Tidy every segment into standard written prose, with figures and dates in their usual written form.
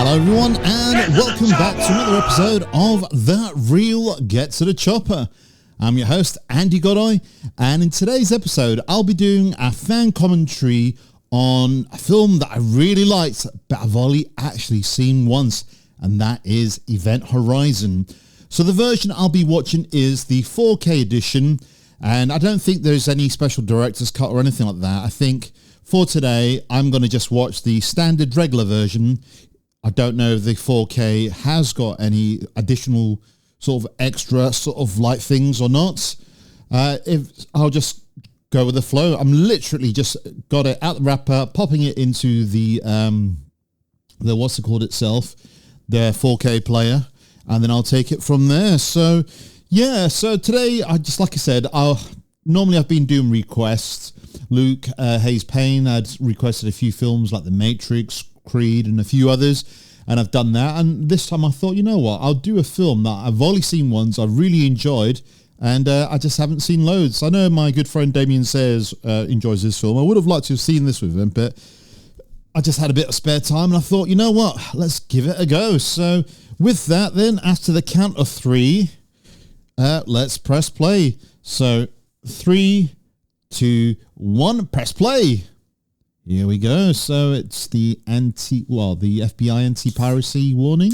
Hello everyone and welcome back to another episode of The Real Get to the Chopper. I'm your host Andy Godoy, and in today's episode I'll be doing a fan commentary on a film that I really liked but I've only actually seen once, and that is Event Horizon. So the version I'll be watching is the 4K edition, and I don't think there's any special director's cut or anything like that. I think for today I'm going to just watch the standard regular version. I don't know if the 4K has got any additional sort of extra sort of light things or not. If I'll just go with the flow. I'm literally just got it out the wrapper, popping it into the what's it called itself, the 4K player, and then I'll take it from there. So yeah, so today I just, like I said, normally I've been doing requests. Luke Hayes Payne had requested a few films like The Matrix, Creed and a few others, and I've done that. And this time I thought, you know what, I'll do a film that I've only seen once, I really enjoyed, and I just haven't seen loads. I know my good friend Damien Sayers enjoys this film. I would have liked to have seen this with him, but I just had a bit of spare time and I thought, you know what, let's give it a go. So with that then, after the count of three, let's press play. So 3, 2, 1, press play. Here we go. So it's the FBI anti-piracy warning.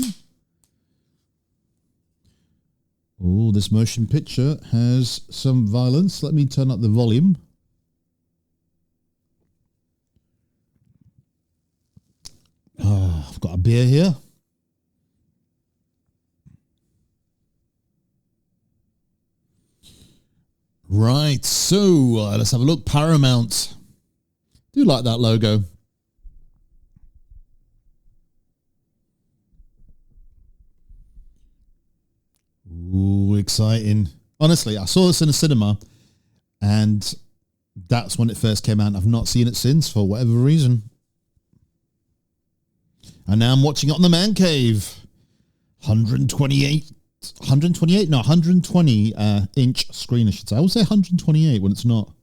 Oh, this motion picture has some violence. Let me turn up the volume. Oh, I've got a beer here. Right, so let's have a look. Paramount. Do like that logo. Ooh, exciting. Honestly, I saw this in a cinema and that's when it first came out. I've not seen it since for whatever reason. And now I'm watching it on the man cave. 120 inch screen, I should say. I would say 128 when it's not.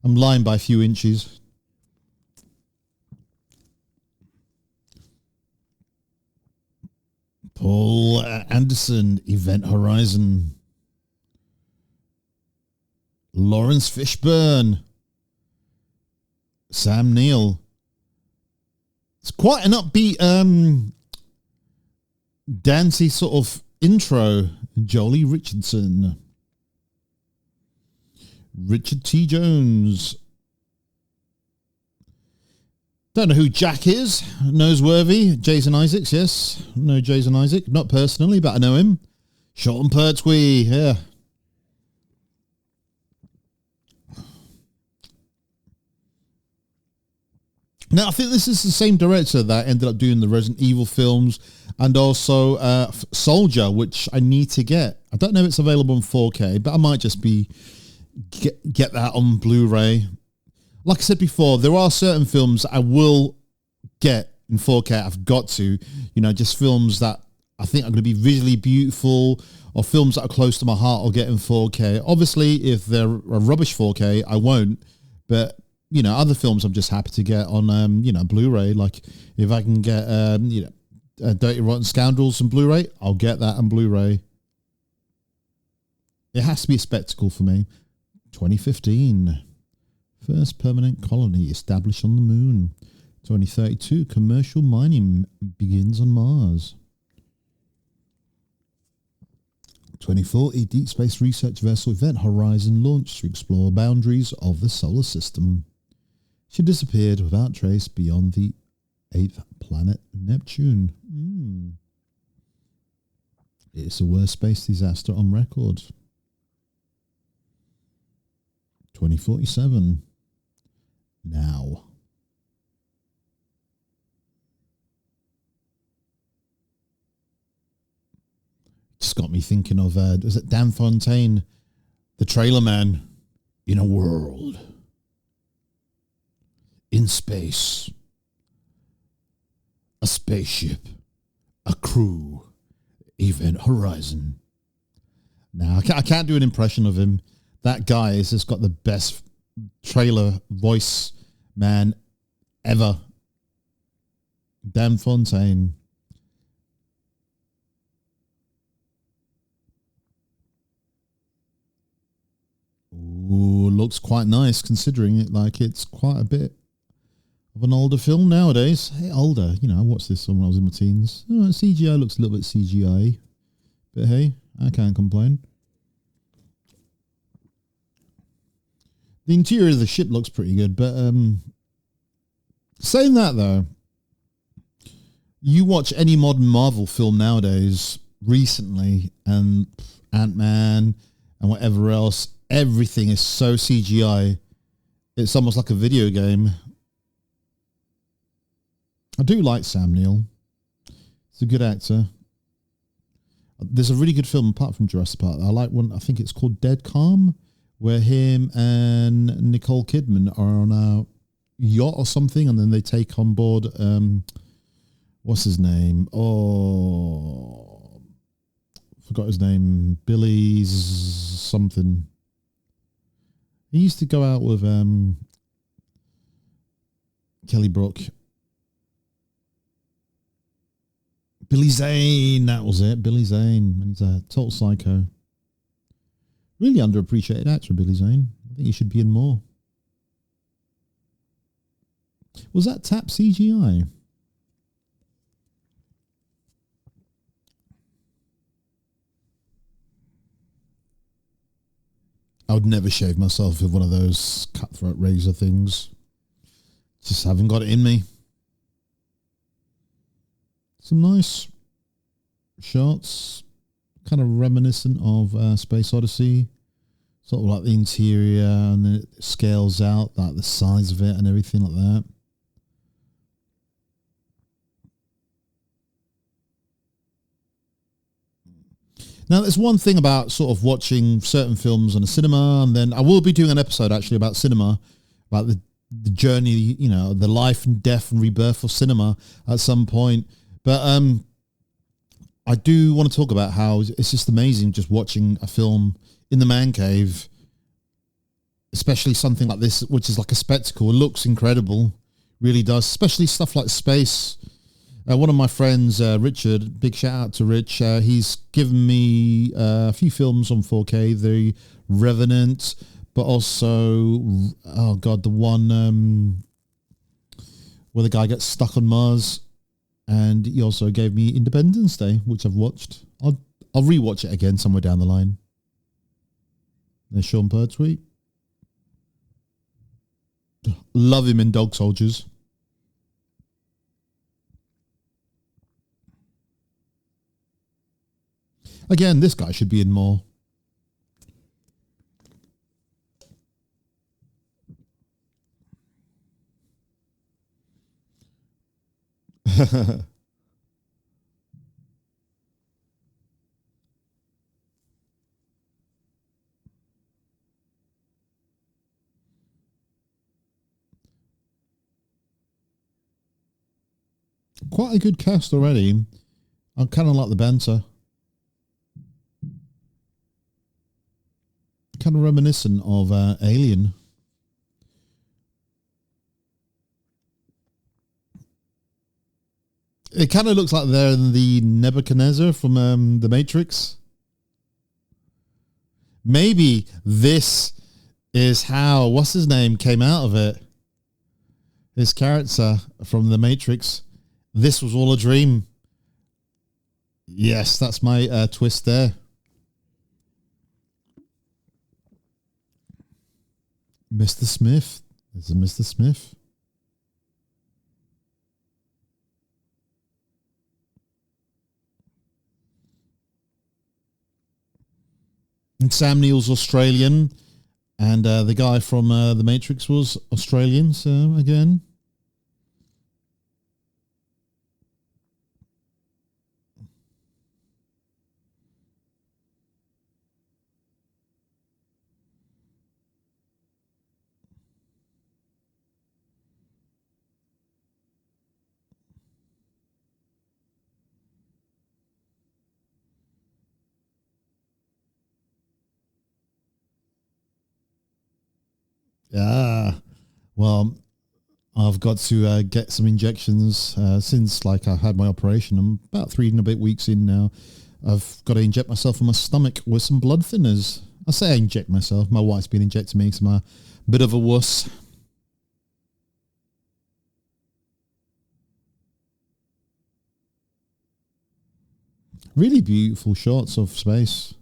I'm lying by a few inches. Paul Anderson, Event Horizon. Lawrence Fishburne. Sam Neill. It's quite an upbeat, dancey sort of intro. Jolie Richardson. Richard T. Jones. Don't know who Jack is. Noseworthy. Jason Isaacs, yes. No Jason Isaac. Not personally, but I know him. Sean Pertwee, yeah. Now, I think this is the same director that ended up doing the Resident Evil films and also Soldier, which I need to get. I don't know if it's available in 4K, but I might just get that on Blu-ray. Like I said before, there are certain films I will get in 4K. I've got to, just films that I think are going to be visually beautiful, or films that are close to my heart I'll get in 4K. Obviously, if they're a rubbish 4K, I won't. But, other films I'm just happy to get on, Blu-ray. Like if I can get, Dirty Rotten Scoundrels on Blu-ray, I'll get that on Blu-ray. It has to be a spectacle for me. 2015. First permanent colony established on the moon. 2032, commercial mining begins on Mars. 2040, deep space research vessel Event Horizon launched to explore boundaries of the solar system. She disappeared without trace beyond the 8th planet, Neptune. It's the worst space disaster on record. 2047. Now. Just got me thinking of, was it Dan Fontaine, the trailer man? In a world. In space. A spaceship. A crew. Event Horizon. Now, I can't do an impression of him. That guy has just got the best trailer voice man ever. Dan Fontaine. Ooh, looks quite nice considering it. Like it's quite a bit of an older film nowadays. Hey, older, you know, I watched this when I was in my teens. CGI looks a little bit CGI, but hey, I can't complain. The interior of the ship looks pretty good, but saying that though, you watch any modern Marvel film nowadays recently, and Ant-Man and whatever else, everything is so CGI. It's almost like a video game. I do like Sam Neill. He's a good actor. There's a really good film apart from Jurassic Park. I like one, I think it's called Dead Calm, where him and Nicole Kidman are on a yacht or something, and then they take on board, what's his name? Oh, forgot his name. Billy's something. He used to go out with Kelly Brook. Billy Zane, that was it. Billy Zane. And he's a total psycho. Really underappreciated actor, Billy Zane. I think he should be in more. Was that tap CGI? I would never shave myself with one of those cutthroat razor things. Just haven't got it in me. Some nice shots, kind of reminiscent of Space Odyssey. Sort of like the interior, and then it scales out, like the size of it and everything like that. Now, there's one thing about sort of watching certain films in a cinema, and then I will be doing an episode actually about cinema, about the journey, you know, the life and death and rebirth of cinema at some point. But I do want to talk about how it's just amazing just watching a film in the man cave, especially something like this, which is like a spectacle. It looks incredible, really does, especially stuff like space. One of my friends, Richard, big shout out to Rich, he's given me a few films on 4K, The Revenant, but also, oh God, the one where the guy gets stuck on Mars. And he also gave me Independence Day, which I've watched. I'll rewatch it again somewhere down the line. There's Sean Pertwee. Love him in Dog Soldiers. Again, this guy should be in more. Quite a good cast already. I kind of like the banter. Kind of reminiscent of Alien. It kind of looks like they're in the Nebuchadnezzar from The Matrix. Maybe this is how, what's his name, came out of it. His character from The Matrix. This was all a dream. Yes, that's my twist there. Mr. Smith. There's a Mr. Smith. And Sam Neill's Australian, and the guy from The Matrix was Australian, so again. Yeah, well, I've got to get some injections since like I had my operation. I'm about 3 and a bit weeks in now. I've got to inject myself in my stomach with some blood thinners. I say I inject myself. My wife's been injecting me because I'm a bit of a wuss. Really beautiful shots of space.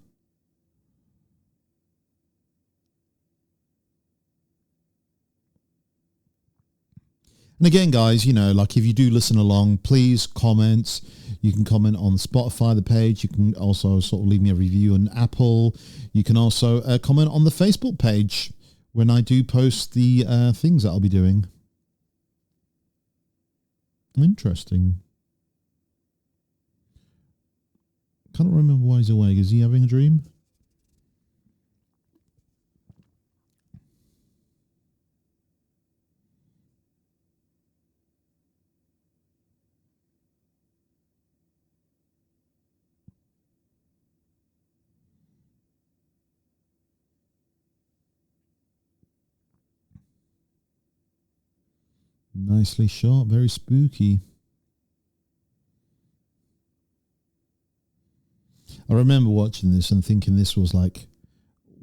And again, guys, you know, like if you do listen along, please comment. You can comment on Spotify, the page. You can also sort of leave me a review on Apple. You can also comment on the Facebook page when I do post the things that I'll be doing. Interesting. Can't remember why he's awake. Is he having a dream? Nicely shot. Very spooky. I remember watching this and thinking this was like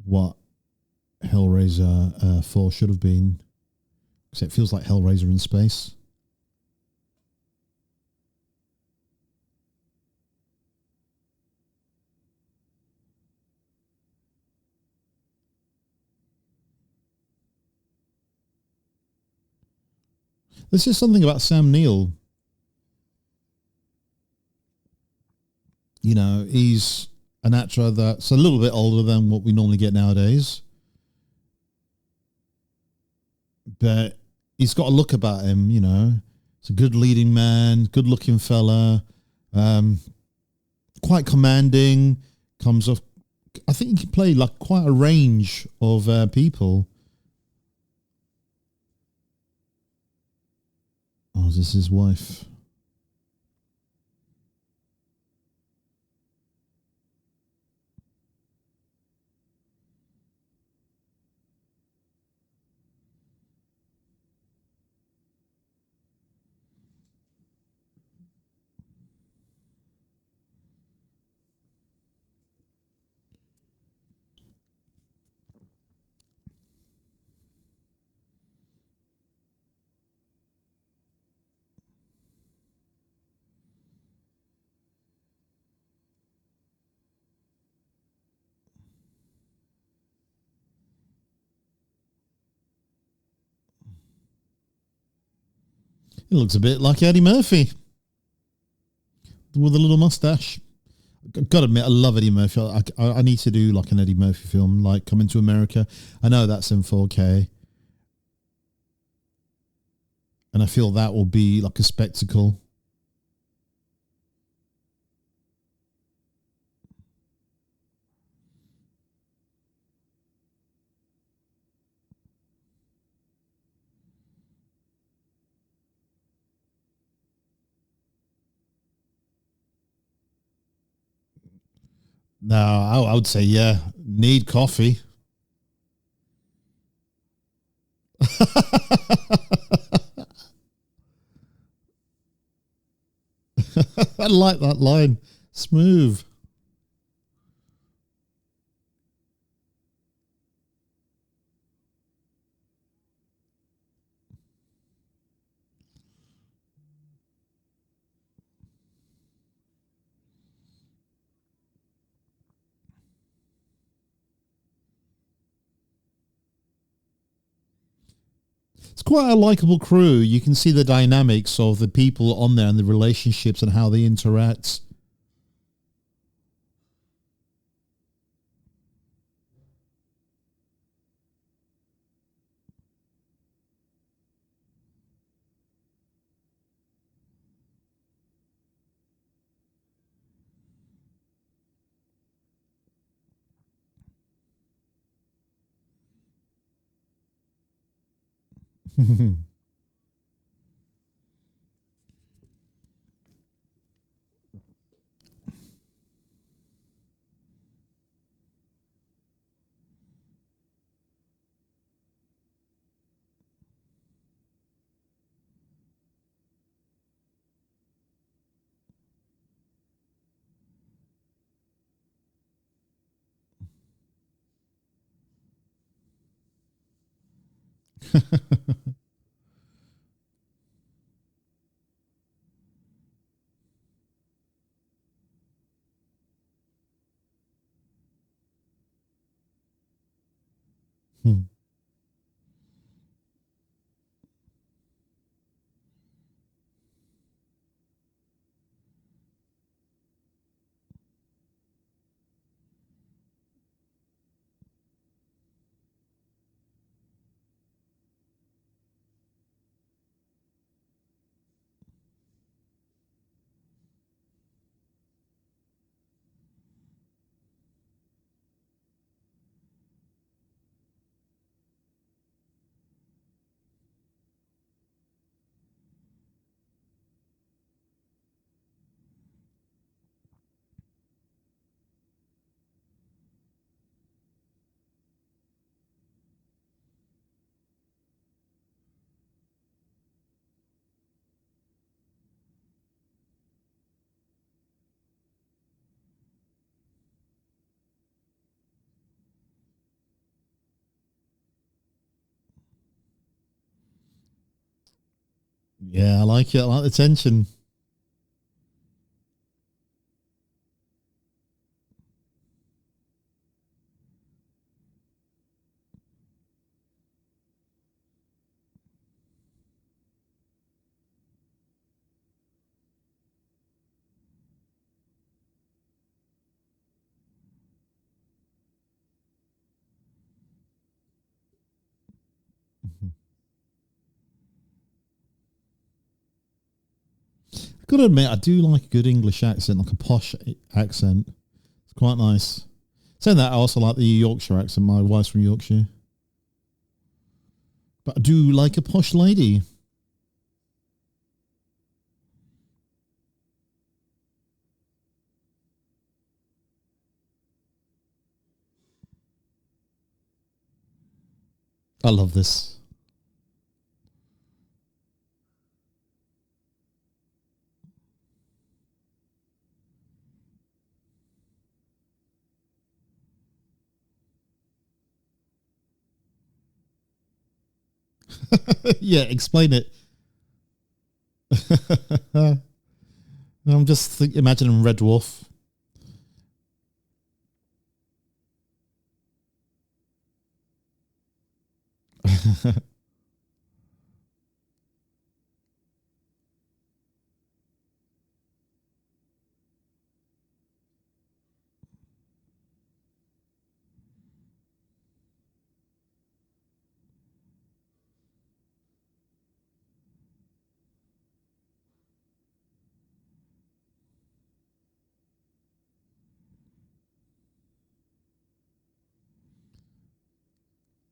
what Hellraiser 4 should have been. Because it feels like Hellraiser in space. There's just something about Sam Neill. You know, he's an actor that's a little bit older than what we normally get nowadays. But he's got a look about him, you know. He's a good leading man, good looking fella, quite commanding, comes off. I think he can play like quite a range of people. Oh, is this his wife? He looks a bit like Eddie Murphy with a little mustache. Gotta admit, I love Eddie Murphy. I need to do like an Eddie Murphy film, like Coming to America. I know that's in 4K. And I feel that will be like a spectacle. No, I would say, yeah, need coffee. I like that line. Smooth. It's quite a likable crew. You can see the dynamics of the people on there and the relationships and how they interact. Hmm. Yeah, I like it. I like the tension. I gotta admit, I do like a good English accent, like a posh accent. It's quite nice. Saying that, I also like the Yorkshire accent. My wife's from Yorkshire. But I do like a posh lady. I love this. Yeah, explain it. I'm just imagining Red Dwarf.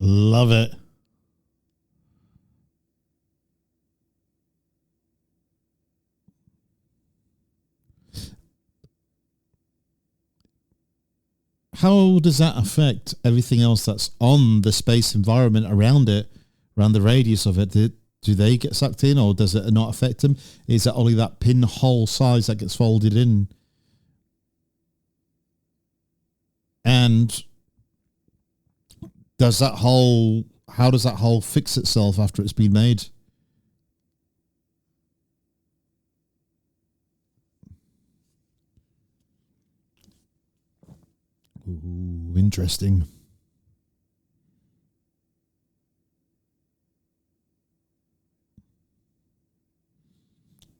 Love it. How does that affect everything else that's on the space environment around it, around the radius of it? Do they get sucked in, or does it not affect them? Is it only that pinhole size that gets folded in? And how does that hole fix itself after it's been made? Ooh, interesting.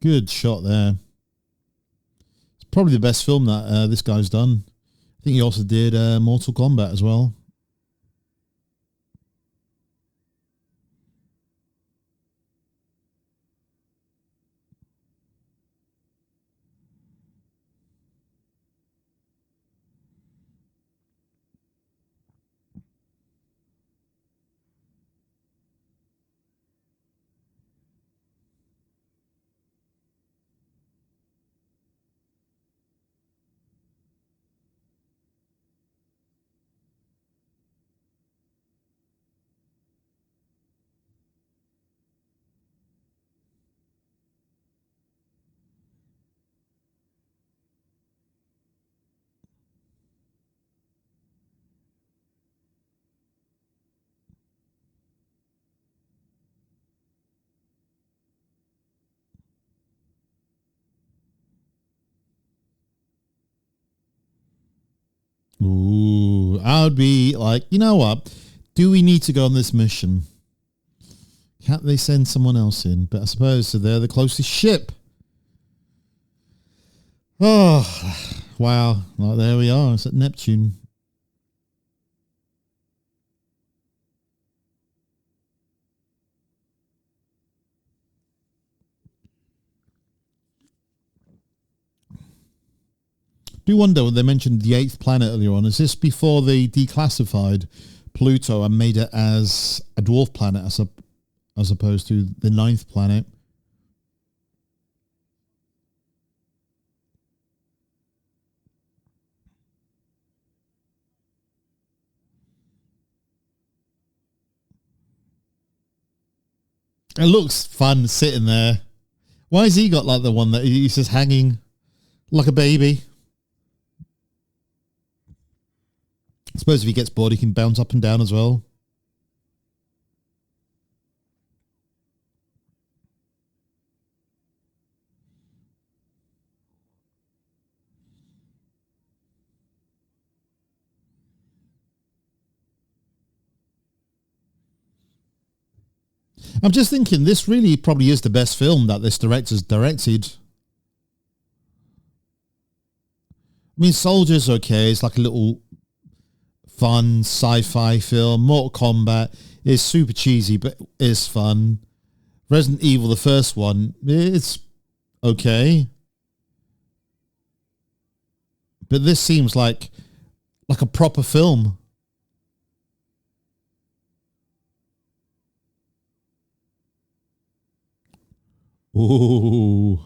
Good shot there. It's probably the best film that this guy's done. I think he also did Mortal Kombat as well. I would be like, you know what? Do we need to go on this mission? Can't they send someone else in? But I suppose so they're the closest ship. Oh, wow. Well, there we are. It's at Neptune. Do wonder when they mentioned the 8th planet earlier on. Is this before they declassified Pluto and made it as a dwarf planet as opposed to the 9th planet? It looks fun sitting there. Why has he got like the one that he's just hanging like a baby? I suppose if he gets bored, he can bounce up and down as well. I'm just thinking this really probably is the best film that this director's directed. I mean, Soldier's okay. It's like a little fun sci-fi film. Mortal Kombat is super cheesy, but is fun. Resident Evil, the first one, it's okay. But this seems like a proper film. Ooh.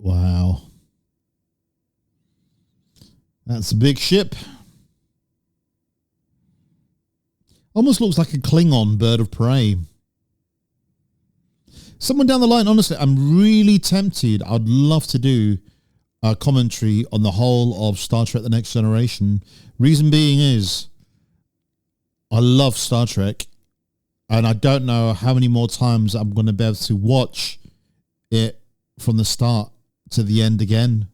Wow. That's a big ship. Almost looks like a Klingon bird of prey. Someone down the line, honestly, I'm really tempted. I'd love to do a commentary on the whole of Star Trek The Next Generation. Reason being is I love Star Trek and I don't know how many more times I'm going to be able to watch it from the start to the end again.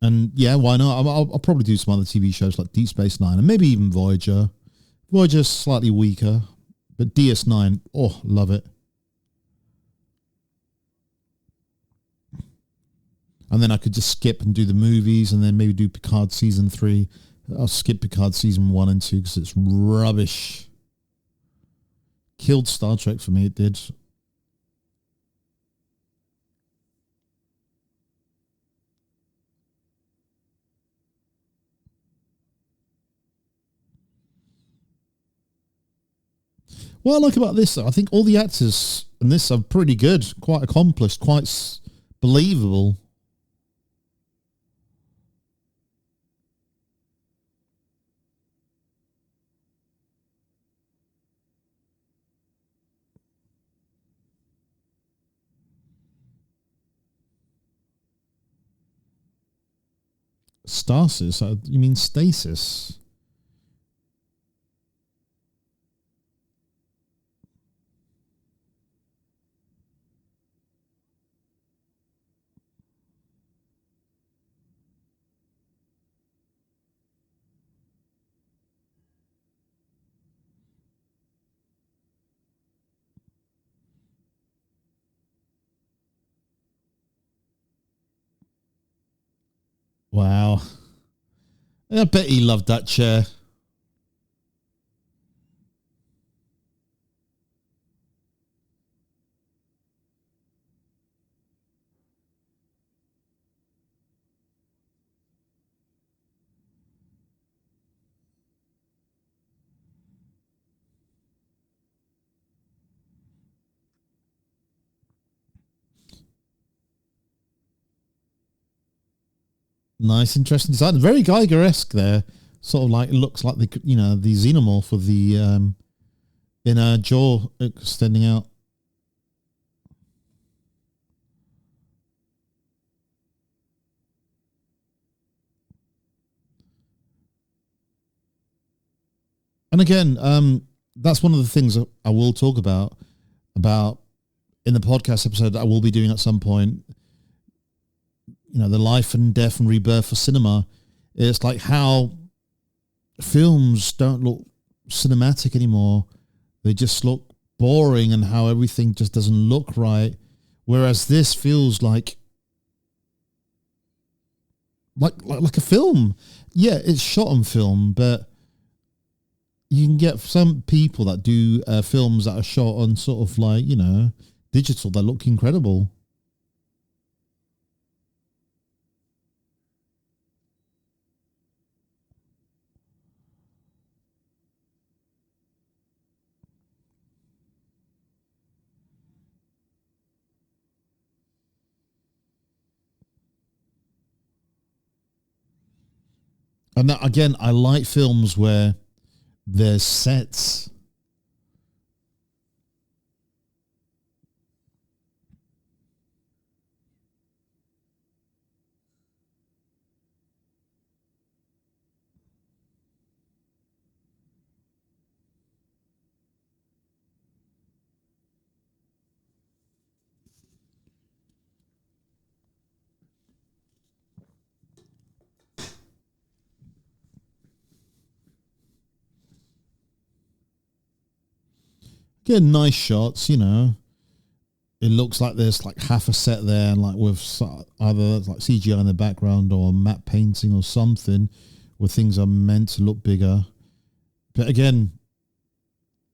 And yeah, why not? I'll probably do some other TV shows like Deep Space Nine and maybe even Voyager. Voyager's slightly weaker, but DS9, oh, love it. And then I could just skip and do the movies and then maybe do Picard Season 3. I'll skip Picard Season 1 and 2 because it's rubbish. Killed Star Trek for me, it did. What I like about this, I think all the actors in this are pretty good, quite accomplished, quite believable. Stasis? You mean stasis? Wow. I bet he loved that chair. Nice, interesting design. Very Geiger-esque there. Sort of like, it looks like the xenomorph with the inner jaw extending out. And again, that's one of the things that I will talk about in the podcast episode that I will be doing at some point. You know, the life and death and rebirth of cinema. It's like how films don't look cinematic anymore. They just look boring, and how everything just doesn't look right. Whereas this feels like a film. Yeah, it's shot on film, but you can get some people that do films that are shot on sort of like, you know, digital that look incredible. And that, again, I like films where there's sets. Get nice shots, you know. It looks like there's like half a set there, and like with either like CGI in the background or matte painting or something, where things are meant to look bigger. But again,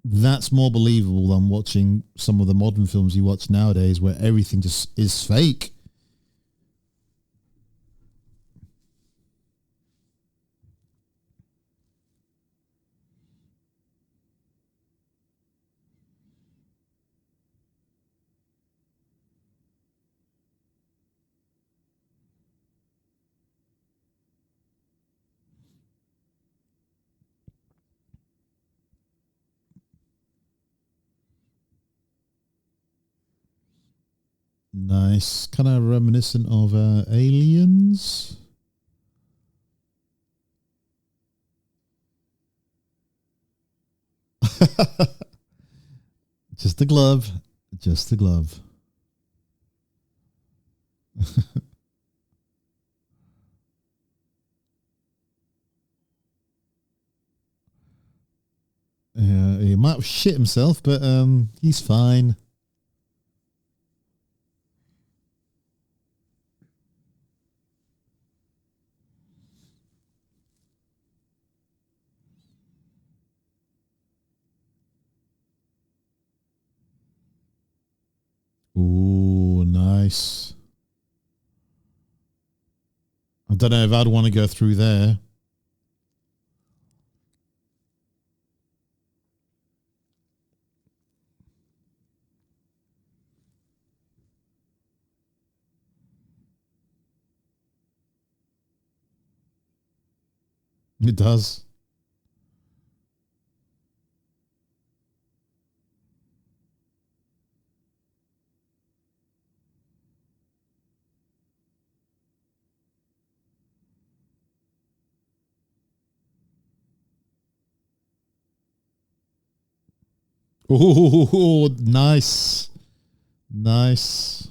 that's more believable than watching some of the modern films you watch nowadays, where everything just is fake. Nice. Kind of reminiscent of Aliens. Just the glove. Just the glove. Yeah, he might have shit himself, but he's fine. Ooh, nice. I don't know if I'd want to go through there. It does. Ooh, nice. Nice.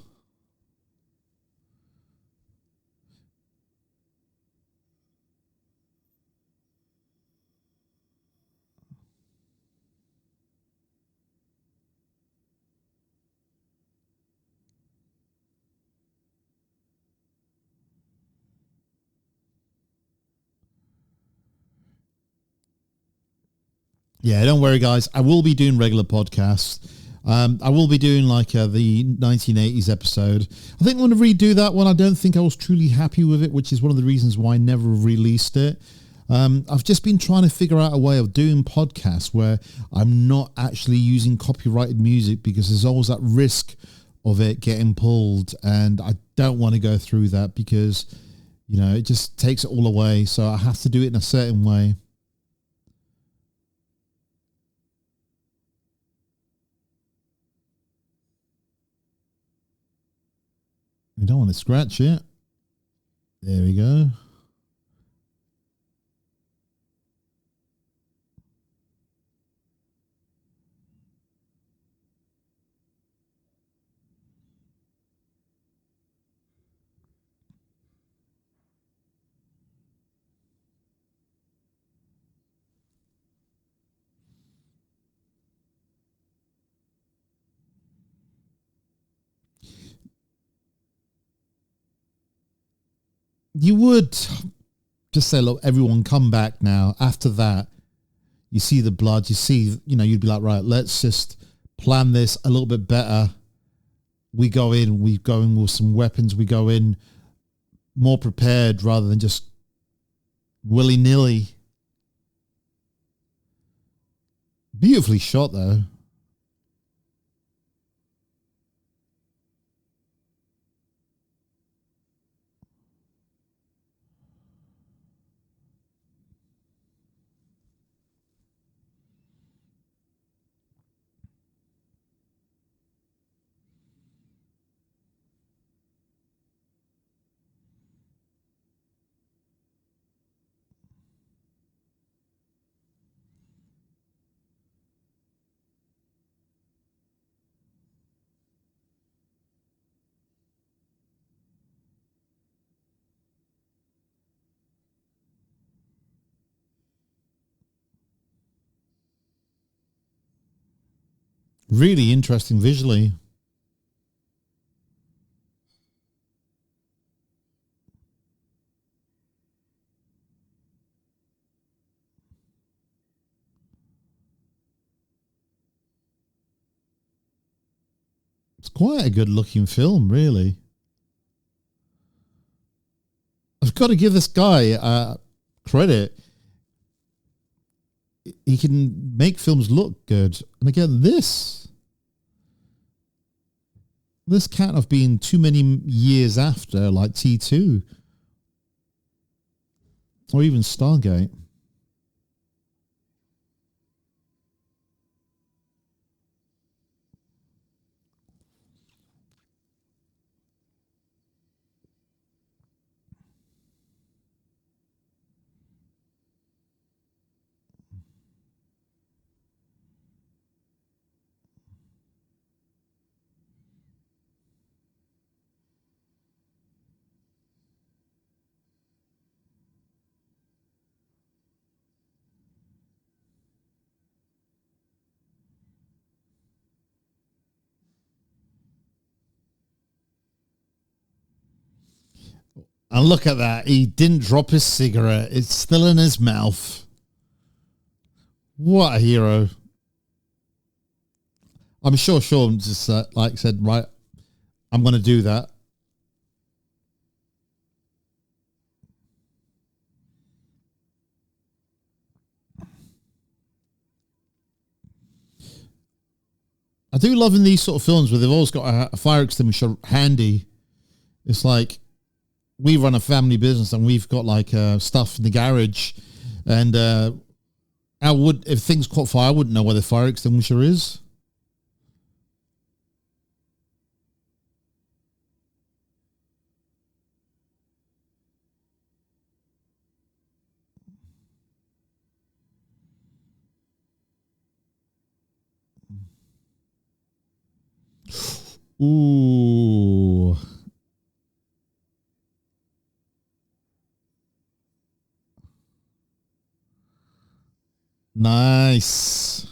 Yeah, don't worry, guys. I will be doing regular podcasts. I will be doing like the 1980s episode. I think I'm going to redo that one. I don't think I was truly happy with it, which is one of the reasons why I never released it. I've just been trying to figure out a way of doing podcasts where I'm not actually using copyrighted music, because there's always that risk of it getting pulled, and I don't want to go through that because, you know, it just takes it all away. So I have to do it in a certain way. We don't want to scratch it. There we go. you would just say, look, everyone come back now. After that, you see the blood, you see, you'd be like, right, let's just plan this a little bit better. We go in with some weapons. We go in more prepared rather than just willy-nilly. Beautifully shot, though. Really interesting visually. It's quite a good looking film, really. I've got to give this guy credit. He can make films look good. And again, this can't have been too many years after, like T2 or even Stargate. And look at that. He didn't drop his cigarette. It's still in his mouth. What a hero. I'm sure Sean just said, right, I'm going to do that. I do love in these sort of films where they've always got a fire extinguisher handy. It's like we run a family business and we've got like stuff in the garage, and if things caught fire, I wouldn't know where the fire extinguisher is. Ooh. Nice.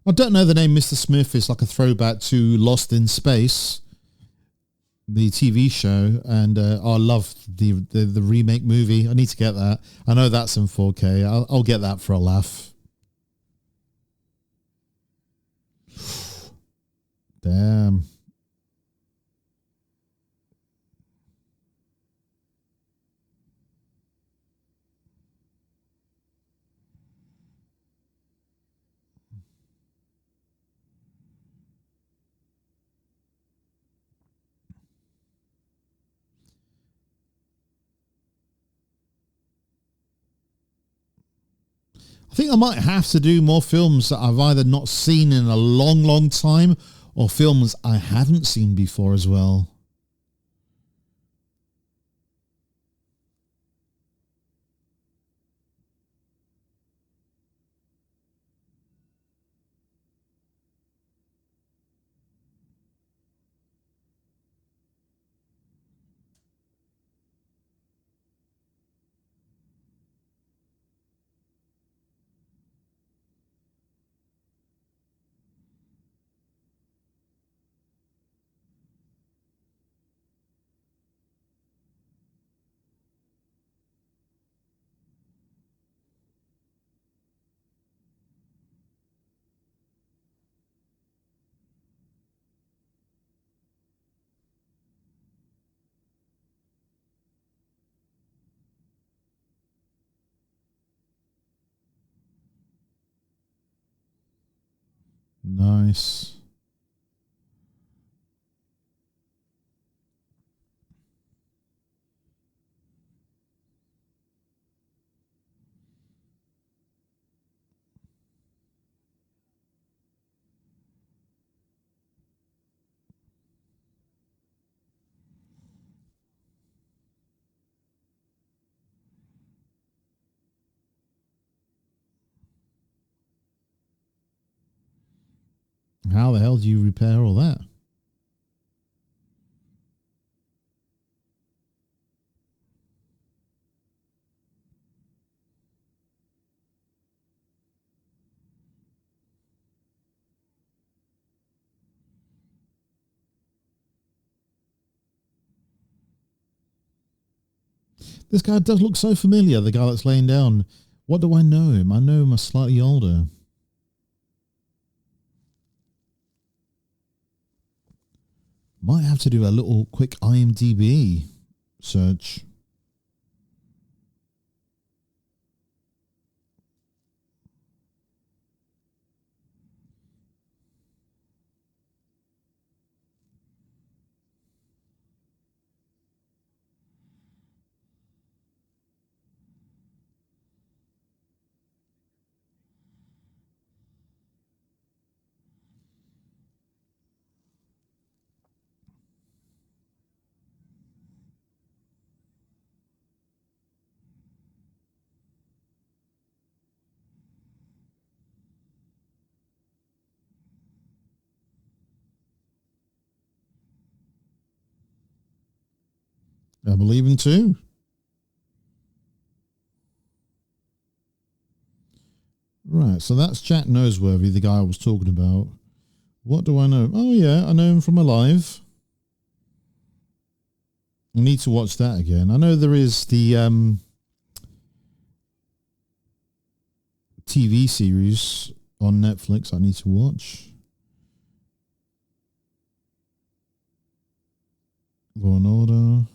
I don't know the name Mr. Smith. Is like a throwback to Lost in Space, the TV show, and I love the remake movie. I need to get that. I know that's in 4K. I'll get that for a laugh. Damn. I think I might have to do more films that I've either not seen in a long, long time or films I haven't seen before as well. Nice. How the hell do you repair all that? This guy does look so familiar, the guy that's laying down. What do I know him? I know him as slightly older. Might have to do a little quick IMDb search. I believe in too. Right, so that's Jack Noseworthy, the guy I was talking about. What do I know? Oh yeah, I know him from Alive. I need to watch that again. I know there is the TV series on Netflix I need to watch. Law and Order.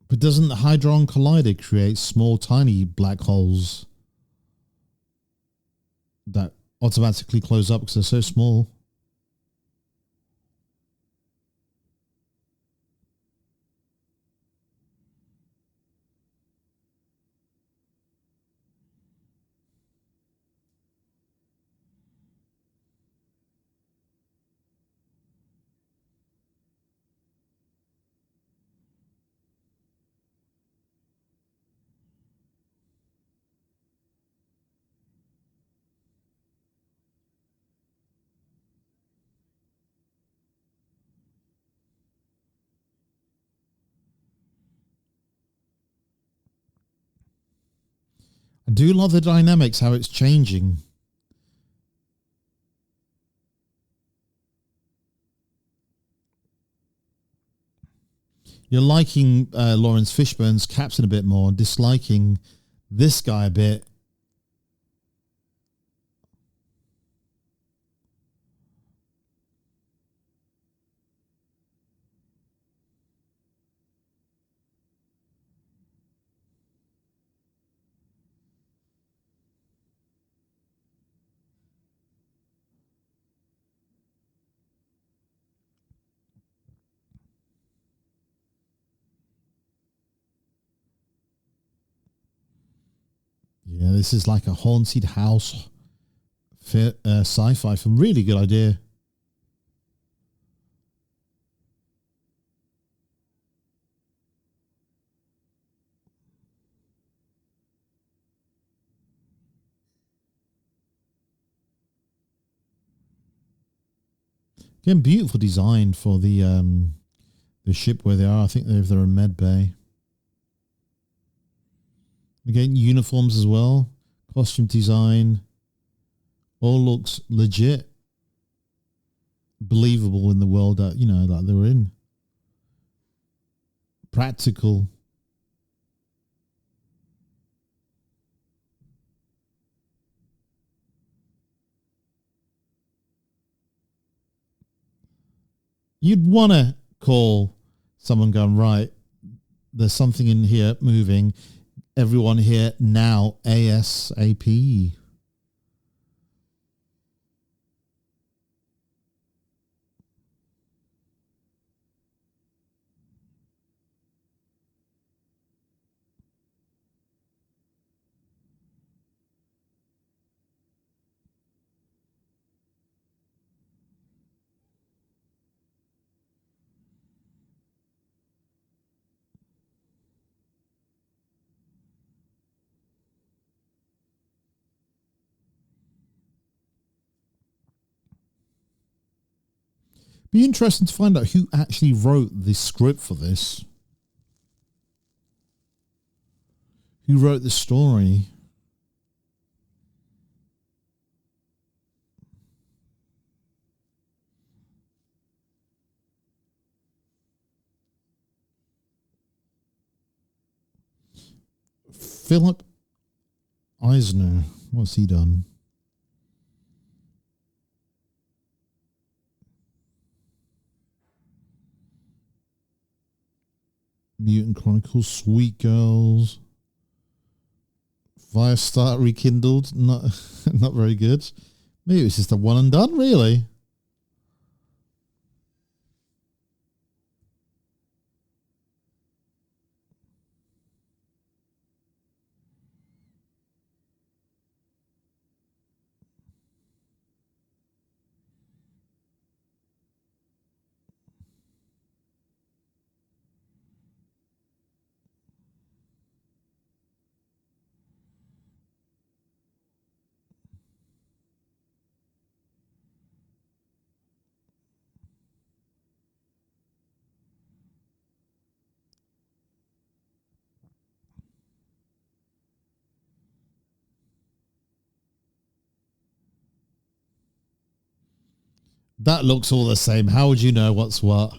But doesn't the Hadron Collider create small, tiny black holes that automatically close up because they're so small? I do love the dynamics, how it's changing. You're liking Lawrence Fishburne's captain a bit more, disliking this guy a bit. Yeah, this is like a haunted house sci-fi film. Really good idea. Again, beautiful design for the ship where they are. I think they're in med bay. Again, uniforms as well, costume design, all looks legit, believable in the world that that they were in. Practical. You'd want to call someone going, right, there's something in here moving. Everyone here now, ASAP. Be interesting to find out who actually wrote the script for this. Who wrote the story? Philip Eisner. What's he done? Mutant Chronicles, Sweet Girls, Firestar Rekindled. Not very good. Maybe it's just a one and done, really. That looks all the same. How would you know what's what? I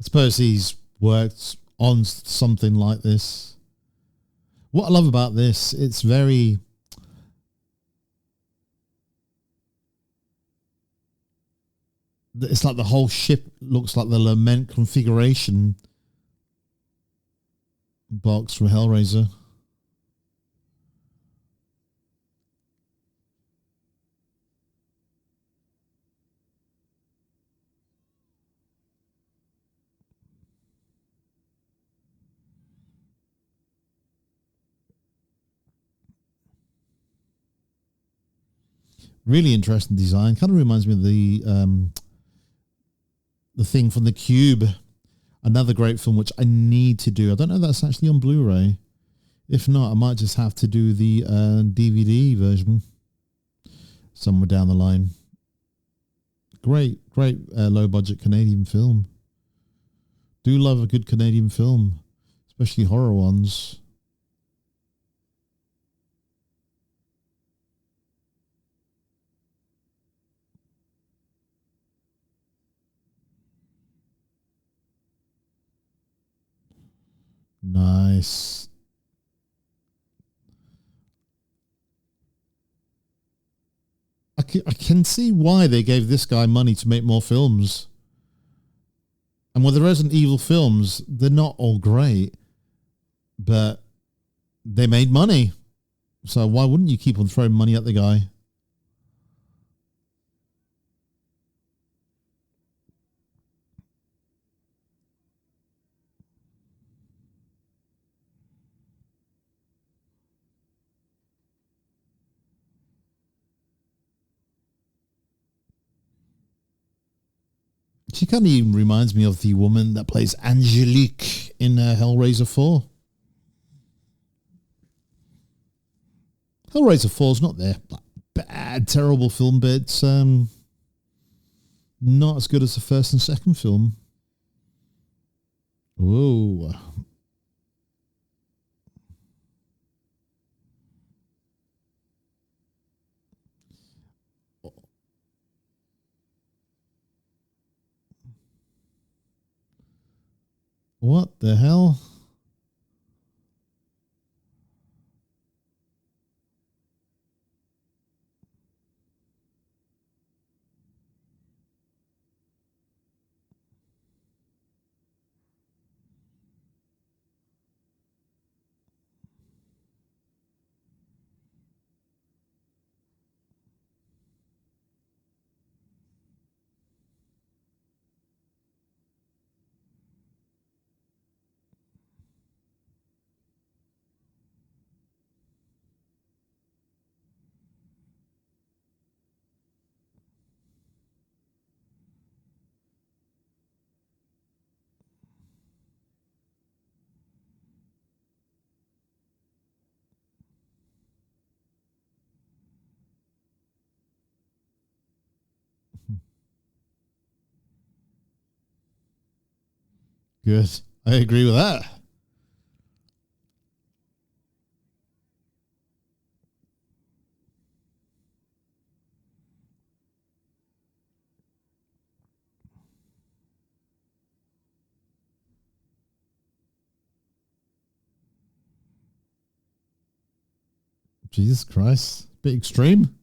suppose he's worked on something like this. What I love about this, it's very... It's like the whole ship looks like the Lament configuration box from Hellraiser. Really interesting design. Kind of reminds me of the thing from the Cube. Another great film which I need to do. I don't know if that's actually on Blu-ray. If not, I might just have to do the DVD version somewhere down the line. Great low budget Canadian film. Do love a good Canadian film, especially horror ones. Nice. I can see why they gave this guy money to make more films. And with the Resident Evil films, they're not all great, but they made money. So why wouldn't you keep on throwing money at the guy? She kind of even reminds me of the woman that plays Angelique in Hellraiser 4. Hellraiser 4 is not their bad, terrible film, but it's not as good as the first and second film. Whoa. What the hell? Good. I agree with that. Jesus Christ. Bit extreme.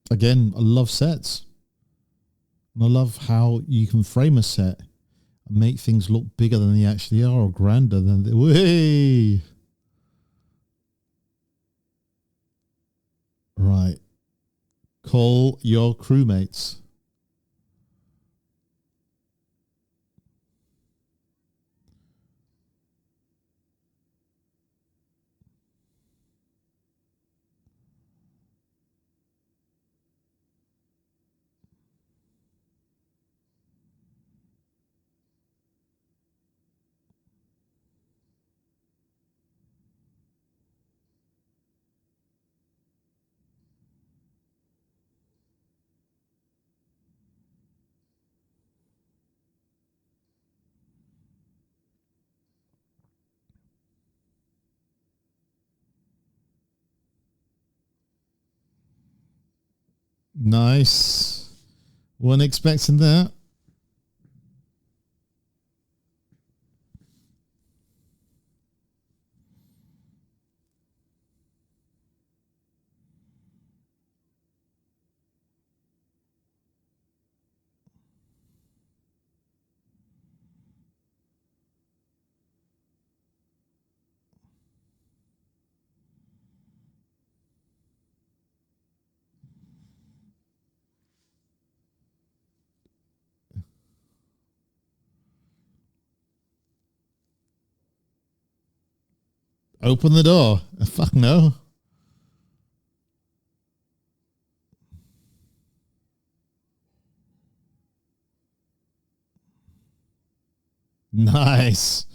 Again, I love sets. And I love how you can frame a set and make things look bigger than they actually are or grander than they. Way. Right. Call your crewmates. Nice. Wasn't expecting that. Open the door. Fuck no. Nice.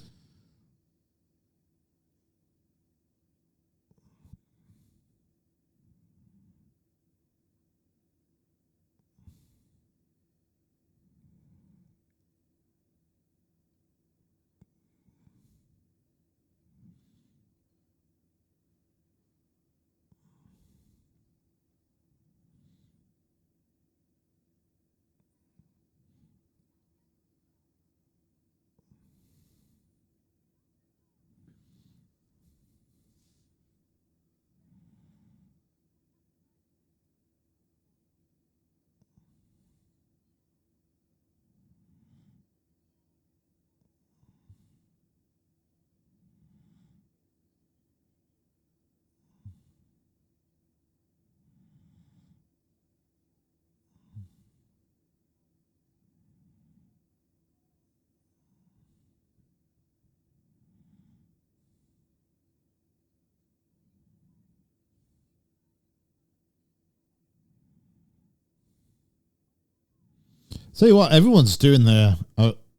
Tell you what, everyone's doing their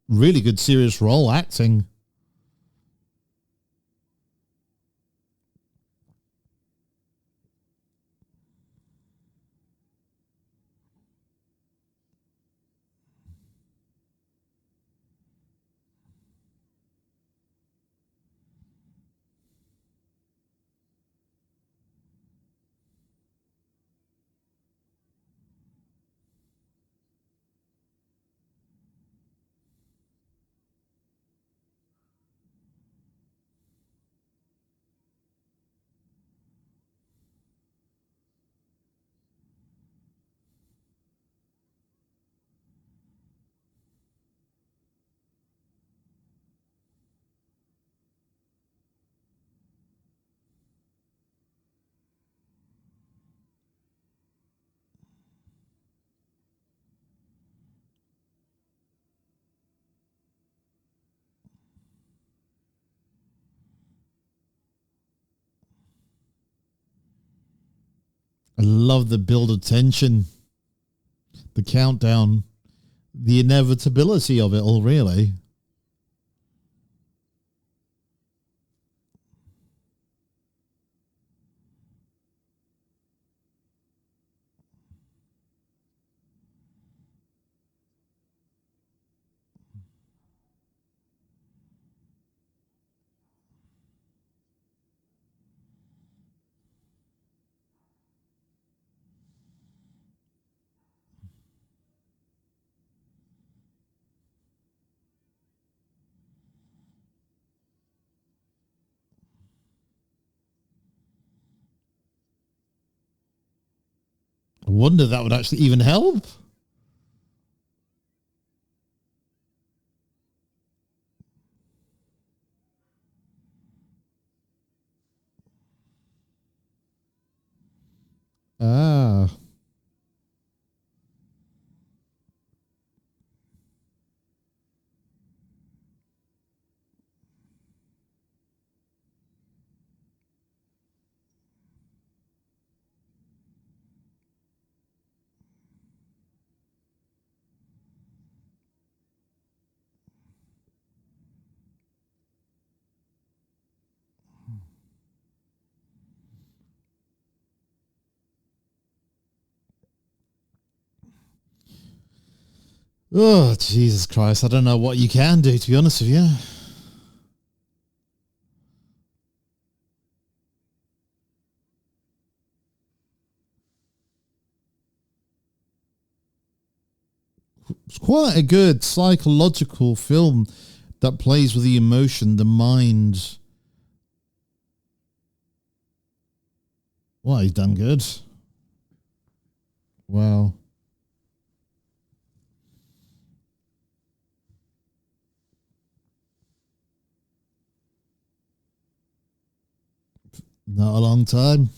really good serious role acting. I love the build of tension, the countdown, the inevitability of it all, really. I wonder that would actually even help. Ah. Oh, Jesus Christ. I don't know what you can do, to be honest with you. It's quite a good psychological film that plays with the emotion, the mind. Well, he's done good. Wow. Not a long time.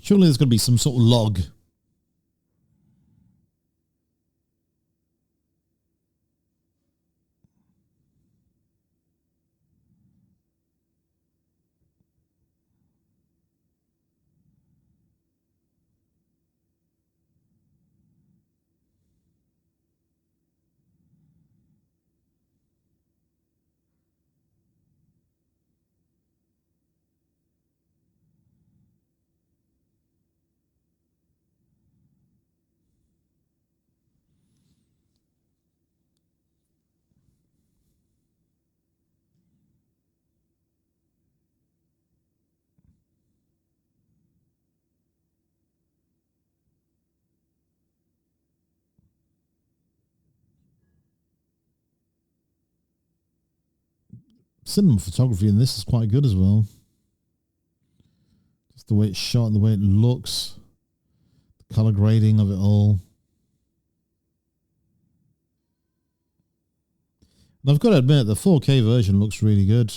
Surely there's going to be some sort of log. Cinema photography in this is quite good as well. Just the way it's shot and the way it looks. The color grading of it all. And I've got to admit, the 4K version looks really good.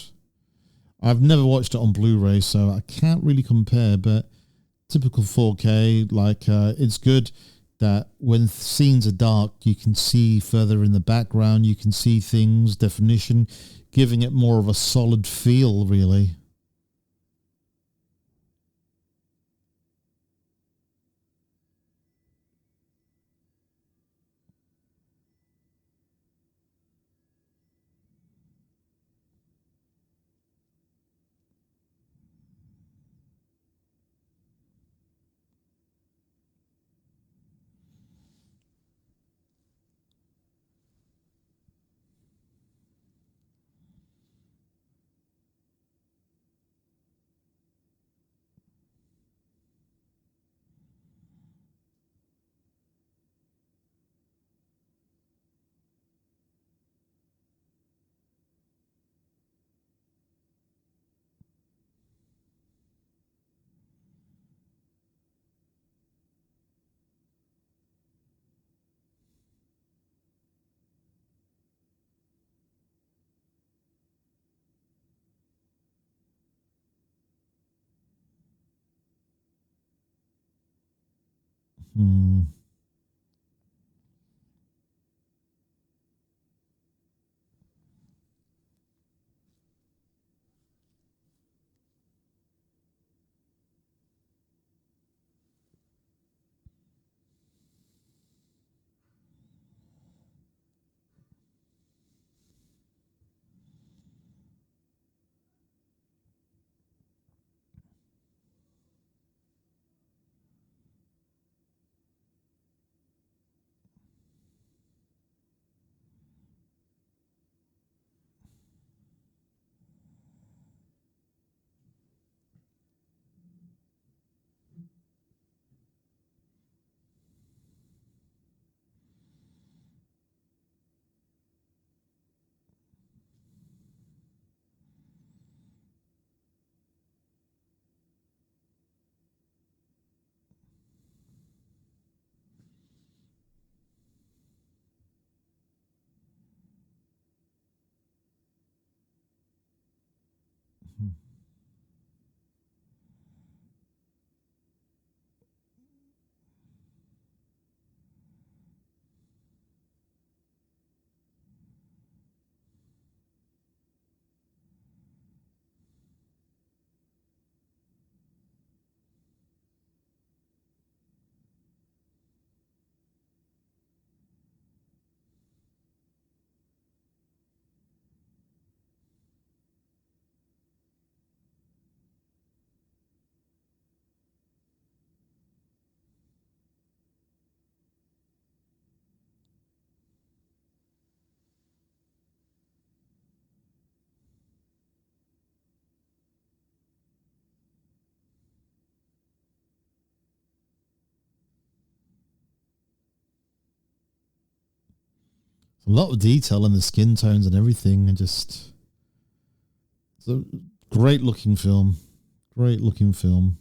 I've never watched it on Blu-ray, so I can't really compare, but typical 4K, it's good that when scenes are dark, you can see further in the background, you can see things, definition, giving it more of a solid feel, really. Hmm. A lot of detail in the skin tones and everything, and just it's a great looking film. Great looking film.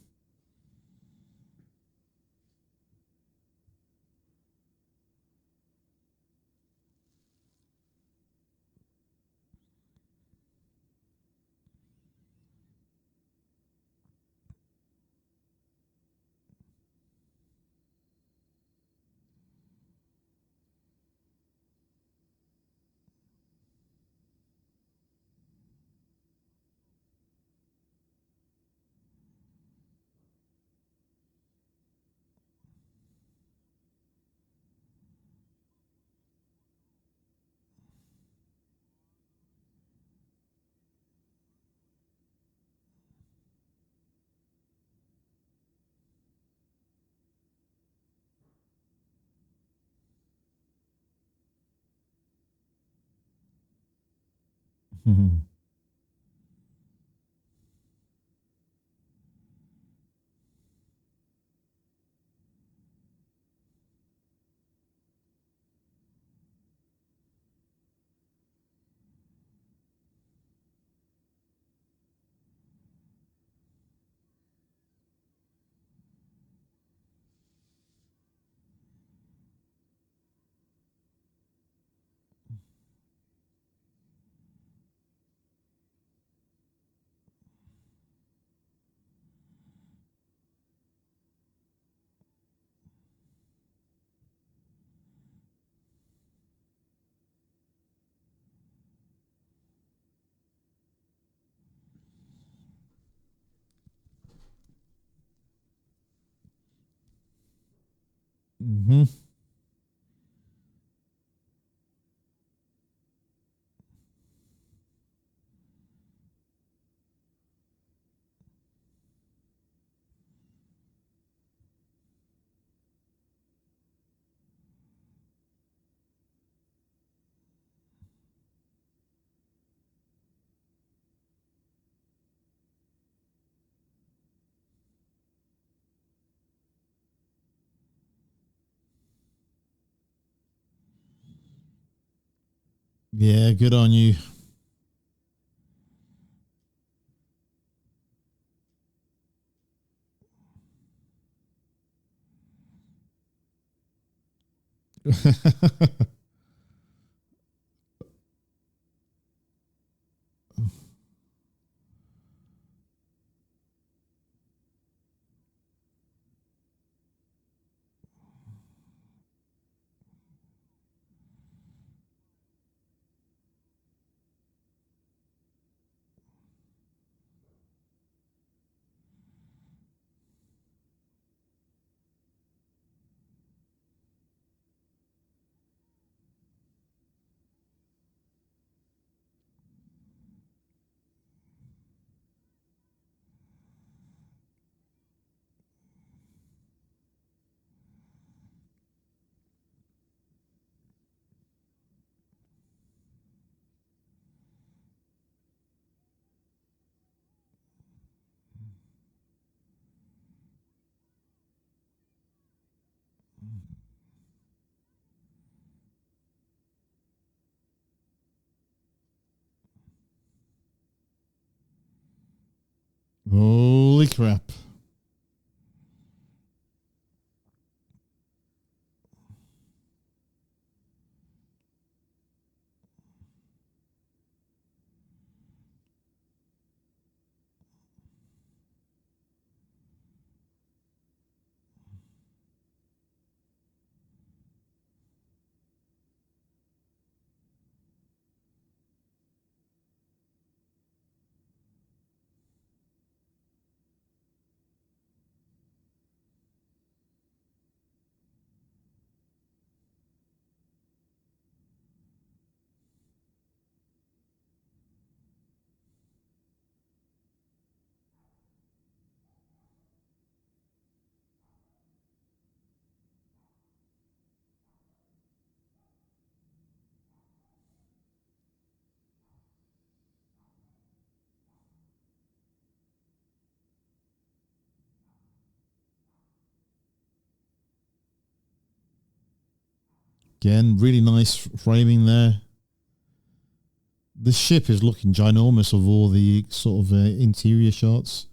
Mm-hmm. Yeah, good on you. Holy crap. Again, really nice framing there. The ship is looking ginormous of all the sort of interior shots.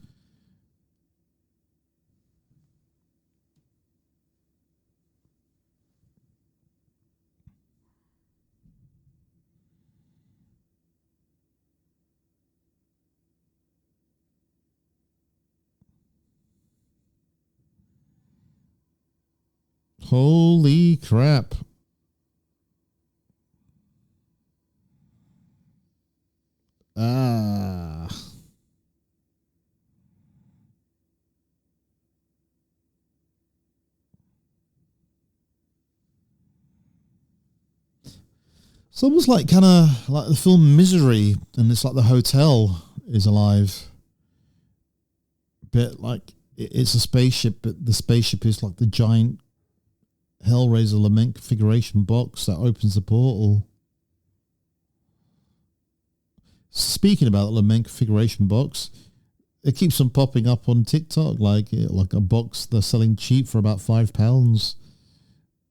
Holy crap. Ah. It's almost like kind of like the film Misery, and it's like the hotel is alive. Bit like it's a spaceship, but the spaceship is like the giant Hellraiser lament configuration box that opens the portal. Speaking about the lament configuration box, it keeps on popping up on TikTok like a box they're selling cheap for about £5.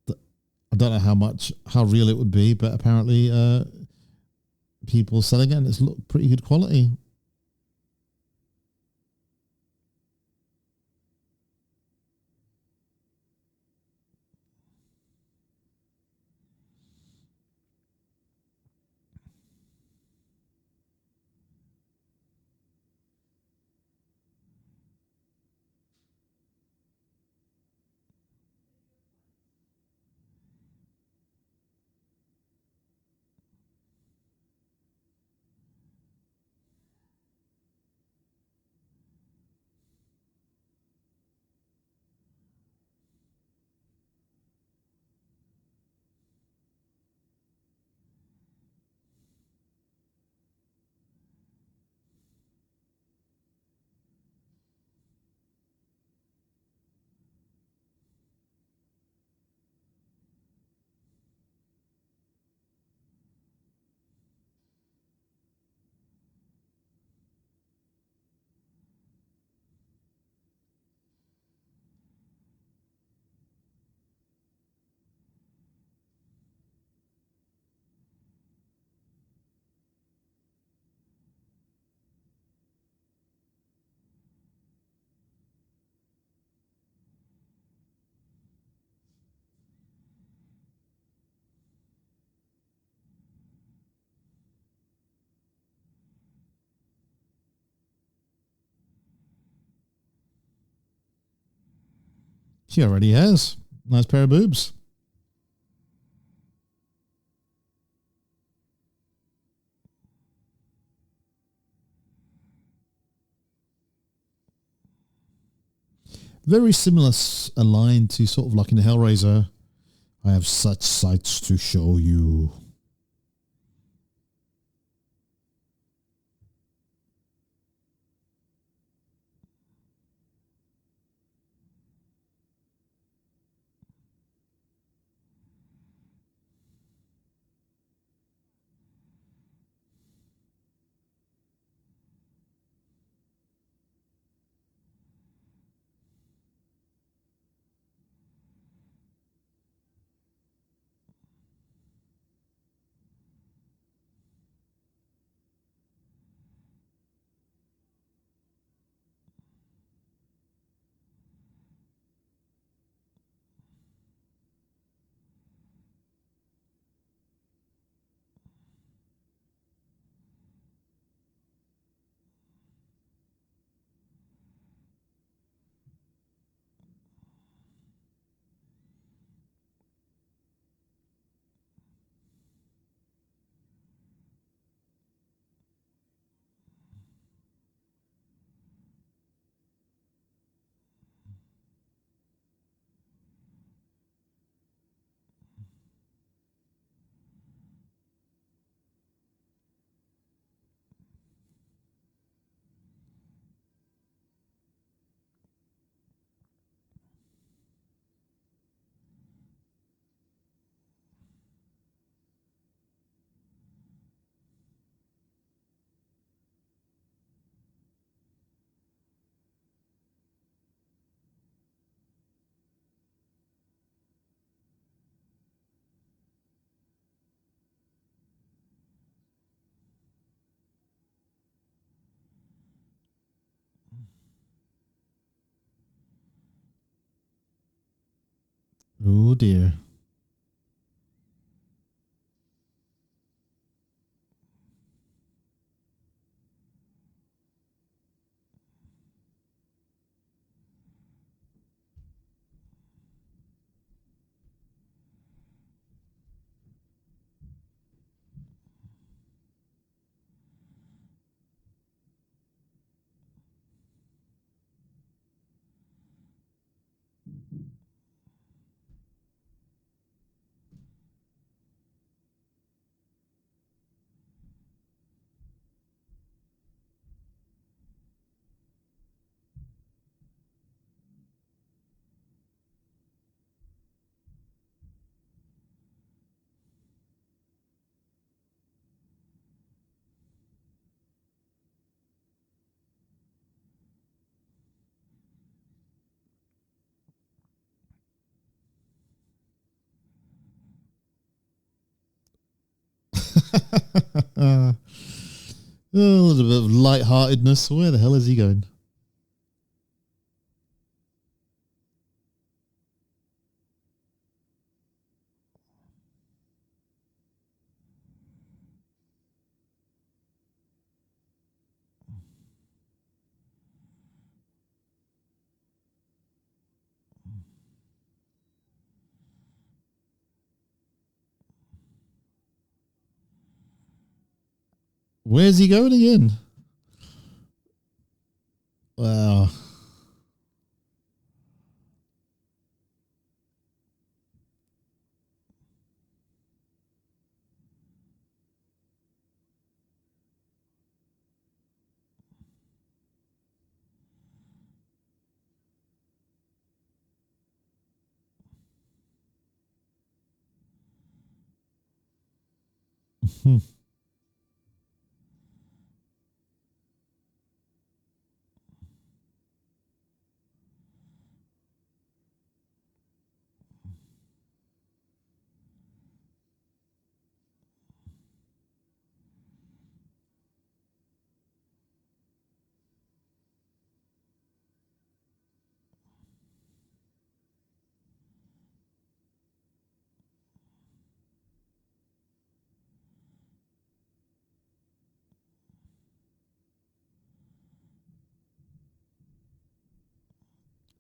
I don't know how real it would be, but apparently people are selling it and it's pretty good quality. She already has. Nice pair of boobs. Very similar line to sort of like in Hellraiser. I have such sights to show you. Oh dear. A little bit of lightheartedness. Where the hell is he going? Where's he going again? Wow.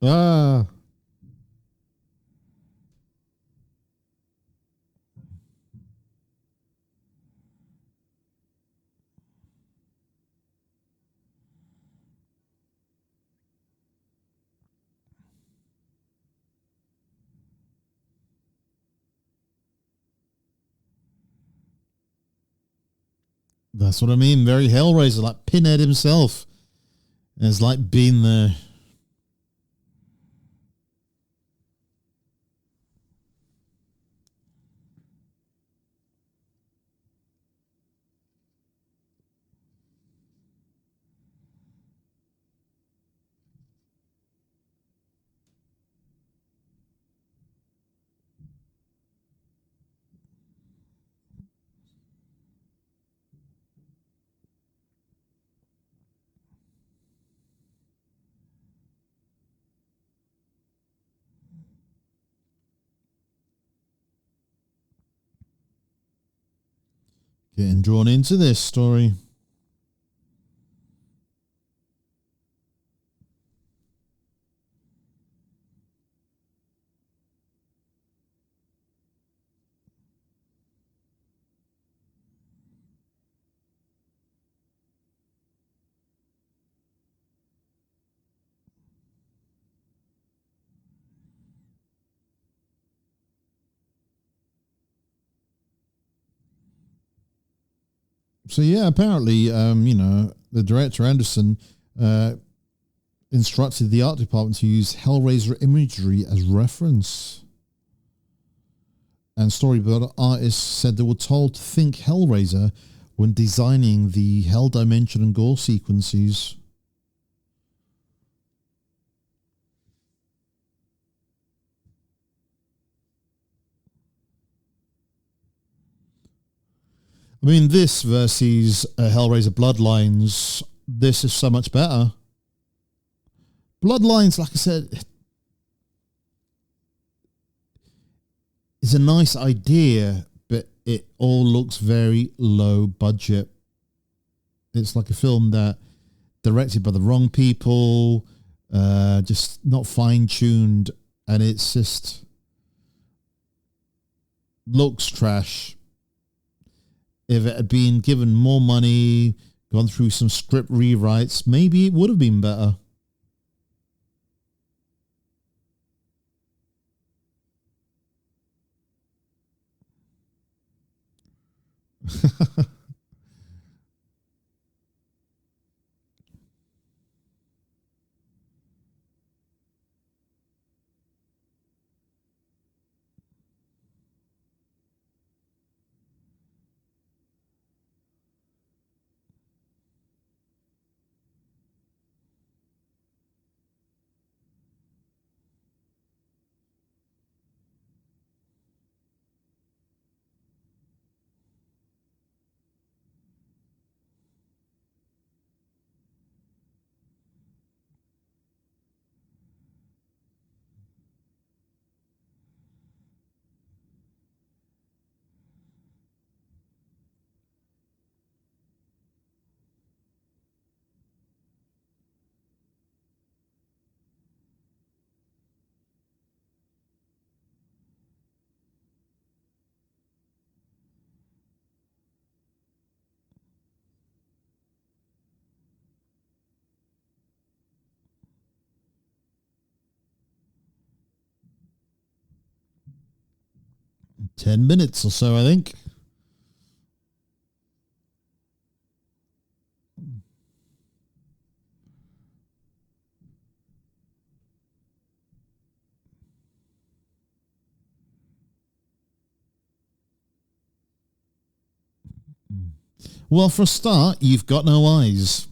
Ah. That's what I mean. Very Hellraiser, like Pinhead himself. It's like being there. Getting drawn into this story. So yeah, apparently, the director Anderson instructed the art department to use Hellraiser imagery as reference. And storyboard artists said they were told to think Hellraiser when designing the Hell Dimension and gore sequences. I mean, this versus Hellraiser Bloodlines, this is so much better. Bloodlines, like I said, a nice idea, but it all looks very low budget. It's like a film that directed by the wrong people, just not fine-tuned, and it's just looks trash. If it had been given more money, gone through some script rewrites, maybe it would have been better. Ten minutes or so, I think. Well, for a start, you've got no eyes.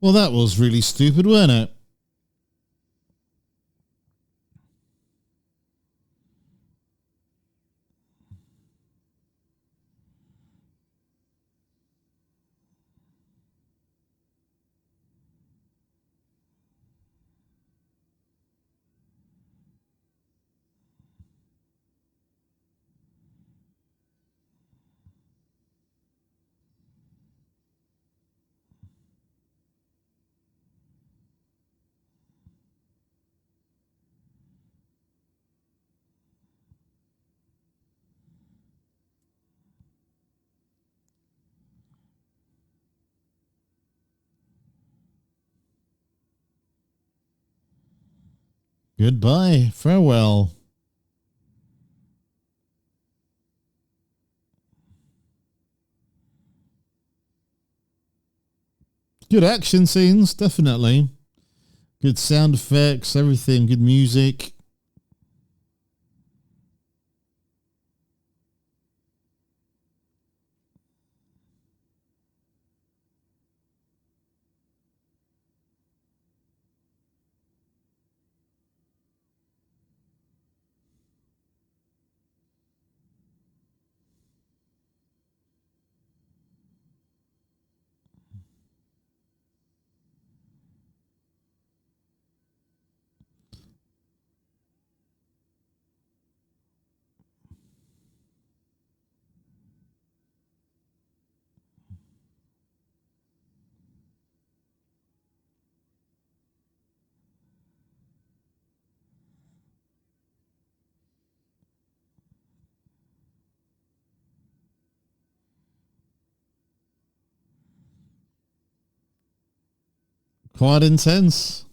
Well, that was really stupid, wasn't it? Goodbye. Farewell. Good action scenes, definitely. Good sound effects, everything. Good music. Quite intense.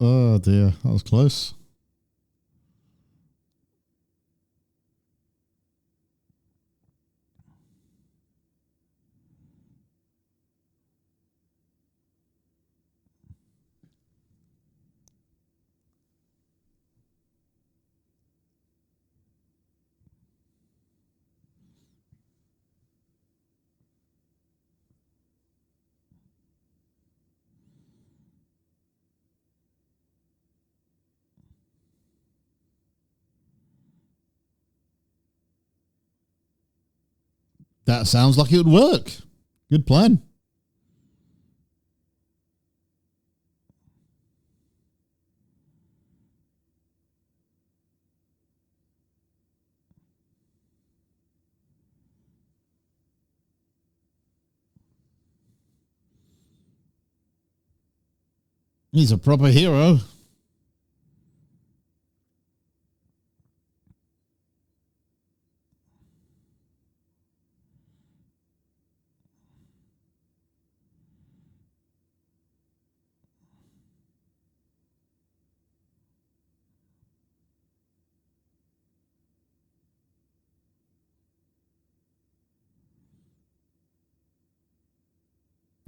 Oh dear, that was close. That sounds like it would work. Good plan. He's a proper hero.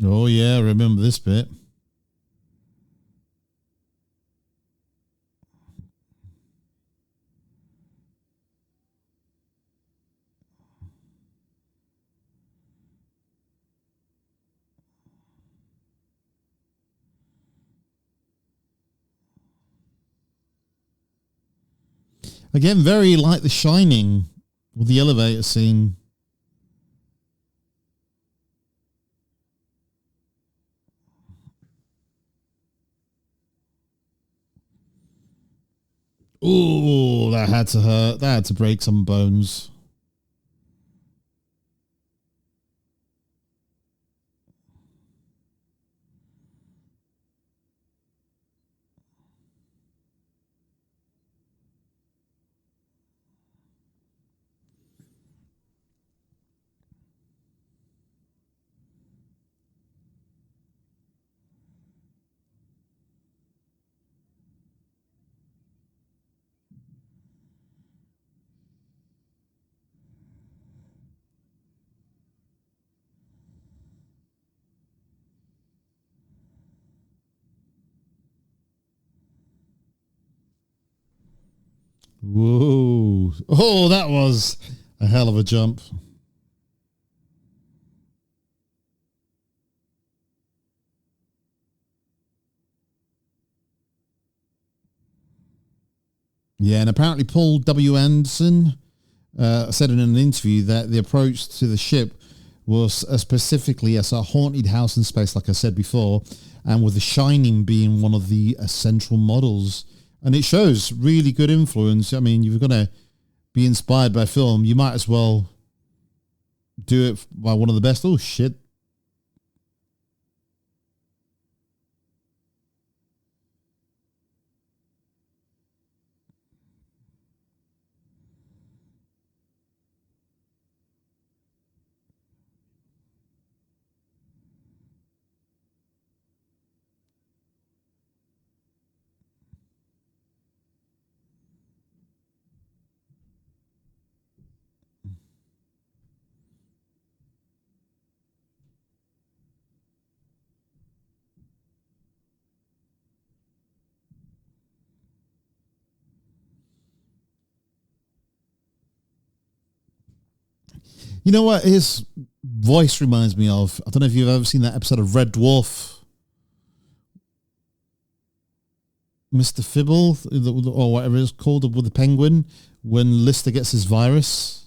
Oh yeah, remember this bit. Again, very like The Shining with the elevator scene. Oh, that had to hurt. That had to break some bones. Whoa. Oh, that was a hell of a jump. Yeah, and apparently Paul W. Anderson said in an interview that the approach to the ship was specifically as a haunted house in space, like I said before, and with The Shining being one of the central models. And it shows really good influence. I mean, you're going to be inspired by film, you might as well do it by one of the best. Oh, shit. You know what his voice reminds me of? I don't know if you've ever seen that episode of Red Dwarf. Mr. Fibble, or whatever it's called, with the penguin, when Lister gets his virus.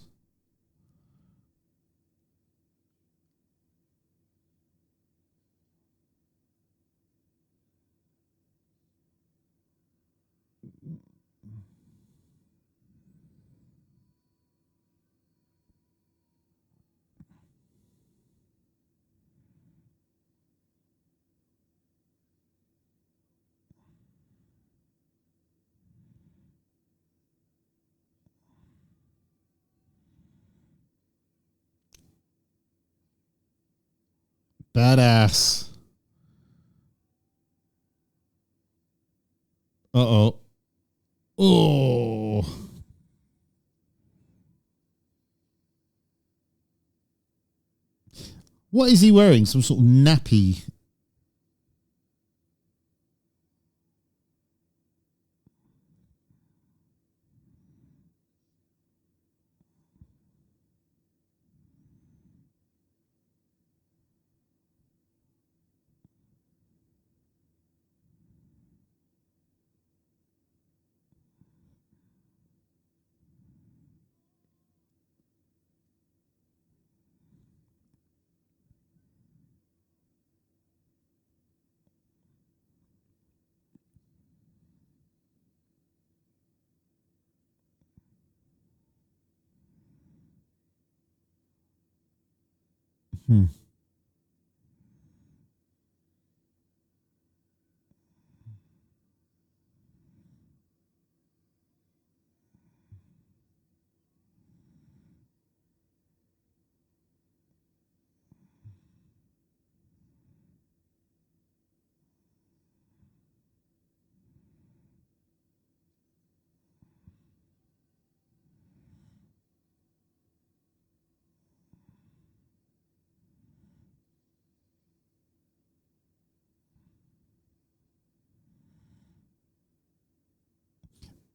Badass. Uh-oh. Oh. What is he wearing? Some sort of nappy.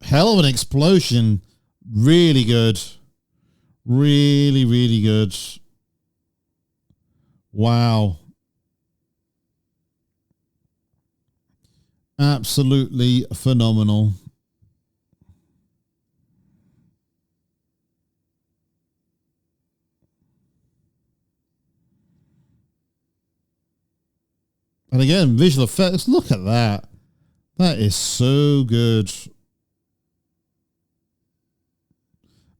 Hell of an explosion. Really good. Really, really good. Wow. Absolutely phenomenal. And again, visual effects. Look at that. That is so good.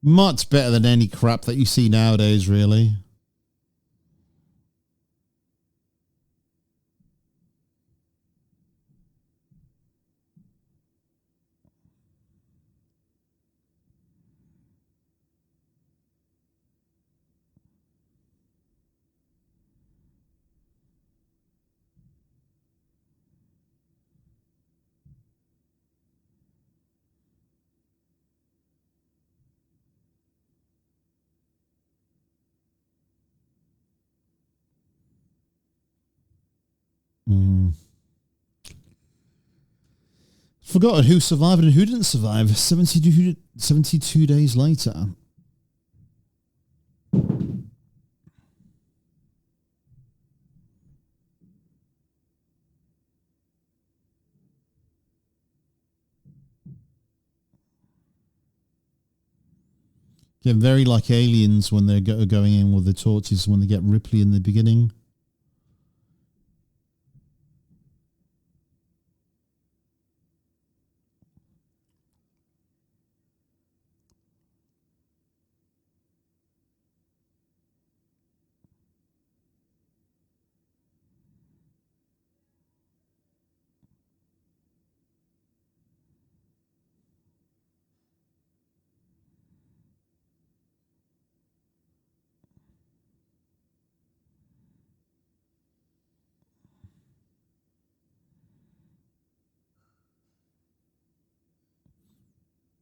Much better than any crap that you see nowadays, really. Forgotten who survived and who didn't survive. 72 days later. Get very like Aliens when they're going in with the torches when they get Ripley in the beginning.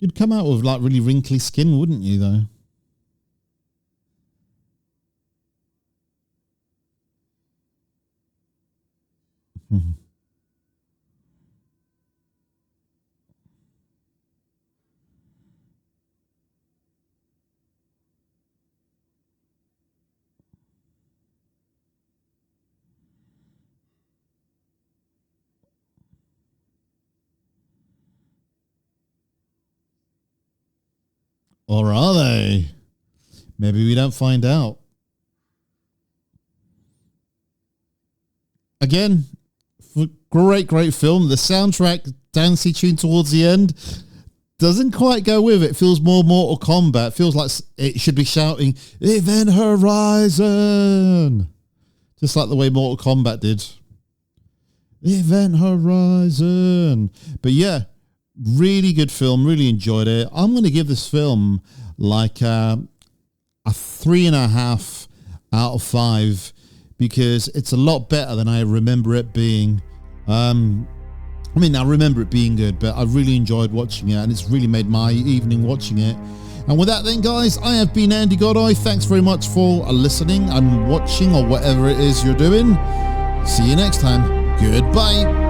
You'd come out with like really wrinkly skin, wouldn't you, though? Or are they? Maybe we don't find out. Again, great film. The soundtrack, dancey tune towards the end, doesn't quite go with it. Feels more Mortal Kombat. Feels like it should be shouting, Event Horizon. Just like the way Mortal Kombat did. Event Horizon. But yeah, really good film. Really enjoyed it. I'm going to give this film like a 3.5 out of 5 because it's a lot better than I remember it being. I mean, I remember it being good, but I really enjoyed watching it, and it's really made my evening watching it. And with that then, guys, I have been Andy Godoy. Thanks very much for listening and watching, or whatever it is you're doing. See you next time. Goodbye.